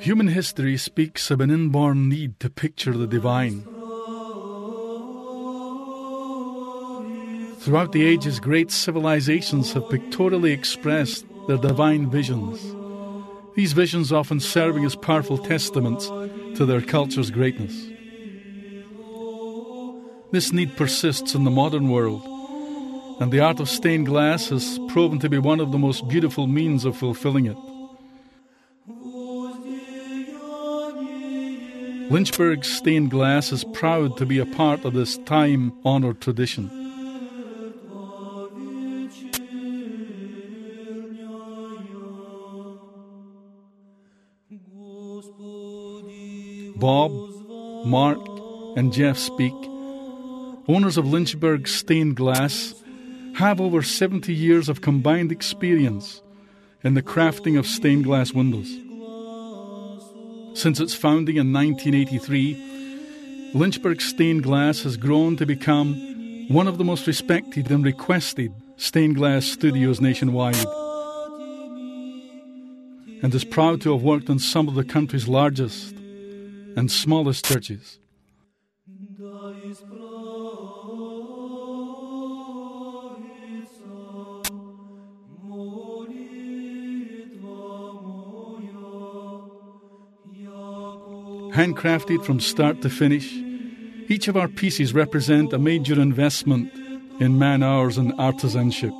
Human history speaks of an inborn need to picture the divine. Throughout the ages, great civilizations have pictorially expressed their divine visions. These visions often serving as powerful testaments to their culture's greatness. This need persists in the modern world, and the art of stained glass has proven to be one of the most beautiful means of fulfilling it. Lynchburg stained glass is proud to be a part of this time-honored tradition. Bob, Mark, and Jeff Speak, owners of Lynchburg stained glass, have over 70 years of combined experience in the crafting of stained glass windows. Since its founding in 1983, Lynchburg stained glass has grown to become one of the most respected and requested stained glass studios nationwide, and is proud to have worked on some of the country's largest and smallest churches. Handcrafted from start to finish, each of our pieces represent a major investment in man-hours and artisanship.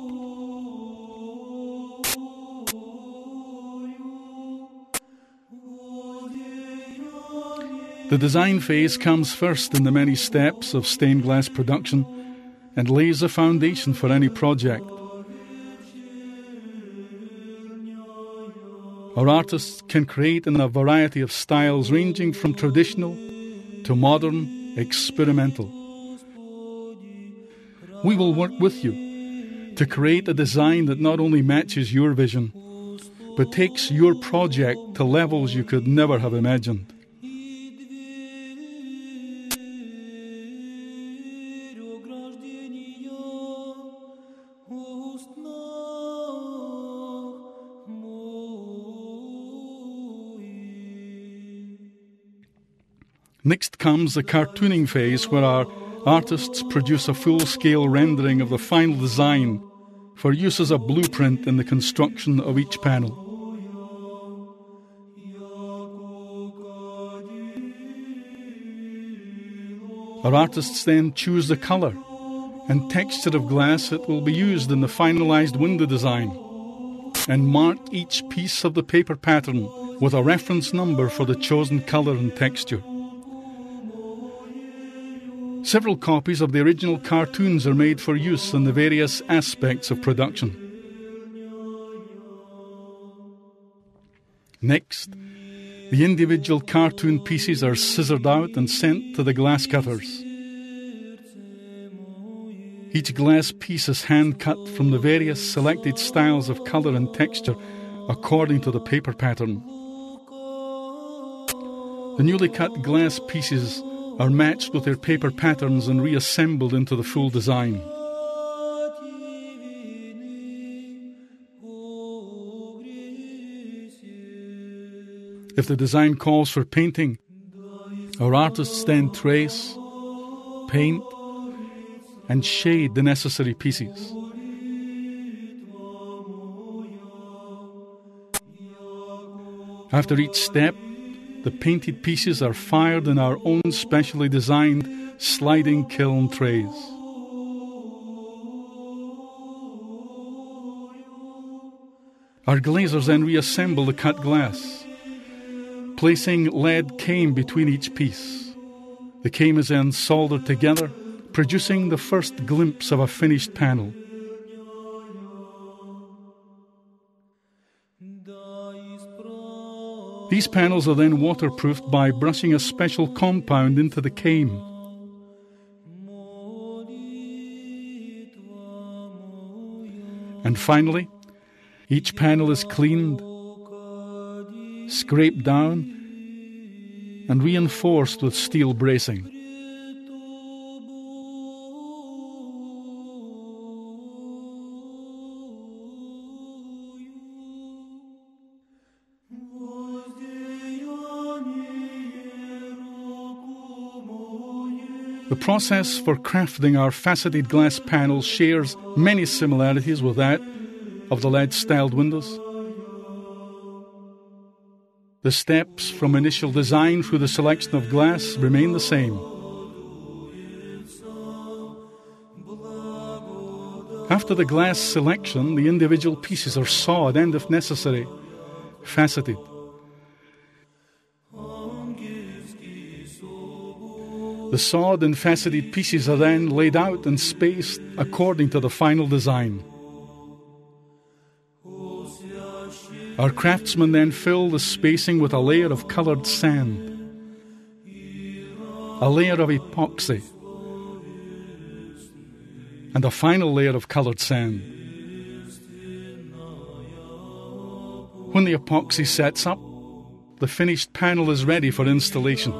The design phase comes first in the many steps of stained glass production and lays the foundation for any project. Our artists can create in a variety of styles ranging from traditional to modern, experimental. We will work with you to create a design that not only matches your vision, but takes your project to levels you could never have imagined. Next comes the cartooning phase, where our artists produce a full-scale rendering of the final design for use as a blueprint in the construction of each panel. Our artists then choose the colour and texture of glass that will be used in the finalised window design, and mark each piece of the paper pattern with a reference number for the chosen colour and texture. Several copies of the original cartoons are made for use in the various aspects of production. Next, the individual cartoon pieces are scissored out and sent to the glass cutters. Each glass piece is hand-cut from the various selected styles of colour and texture according to the paper pattern. The newly cut glass pieces are matched with their paper patterns and reassembled into the full design. If the design calls for painting, our artists then trace, paint, and shade the necessary pieces. After each step, the painted pieces are fired in our own specially designed sliding kiln trays. Our glazers then reassemble the cut glass, placing lead cane between each piece. The cane is then soldered together, producing the first glimpse of a finished panel. These panels are then waterproofed by brushing a special compound into the cane. And finally, each panel is cleaned, scraped down, and reinforced with steel bracing. The process for crafting our faceted glass panels shares many similarities with that of the lead-styled windows. The steps from initial design through the selection of glass remain the same. After the glass selection, the individual pieces are sawed and, if necessary, faceted. The sawed and faceted pieces are then laid out and spaced according to the final design. Our craftsmen then fill the spacing with a layer of coloured sand, a layer of epoxy, and a final layer of coloured sand. When the epoxy sets up, the finished panel is ready for installation.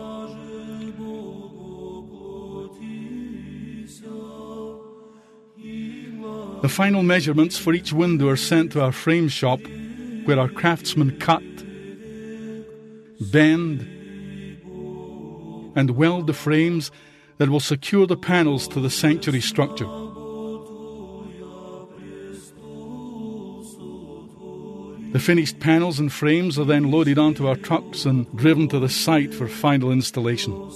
The final measurements for each window are sent to our frame shop, where our craftsmen cut, bend, and weld the frames that will secure the panels to the sanctuary structure. The finished panels and frames are then loaded onto our trucks and driven to the site for final installation.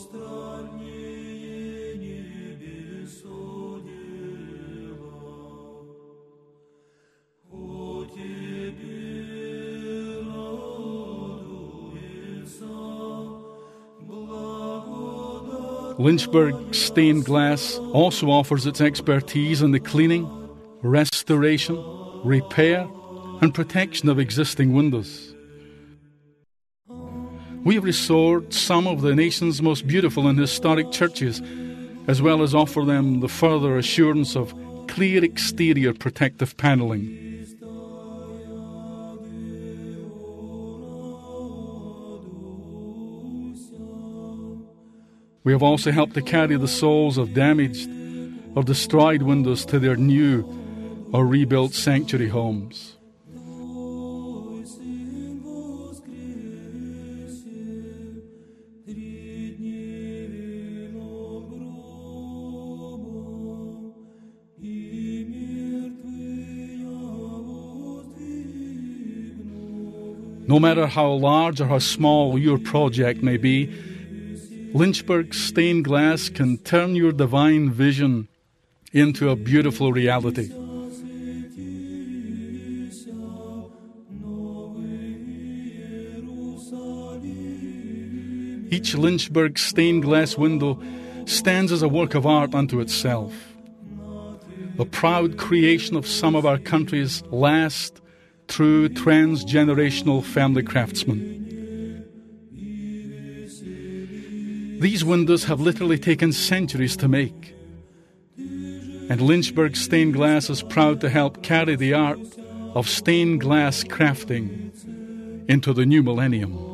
Lynchburg Stained Glass also offers its expertise in the cleaning, restoration, repair, and protection of existing windows. We have restored some of the nation's most beautiful and historic churches, as well as offer them the further assurance of clear exterior protective panelling. We have also helped to carry the souls of damaged or destroyed windows to their new or rebuilt sanctuary homes. No matter how large or how small your project may be, Lynchburg Stained Glass can turn your divine vision into a beautiful reality. Each Lynchburg Stained Glass window stands as a work of art unto itself, the proud creation of some of our country's last true transgenerational family craftsmen. These windows have literally taken centuries to make, and Lynchburg Stained Glass is proud to help carry the art of stained glass crafting into the new millennium.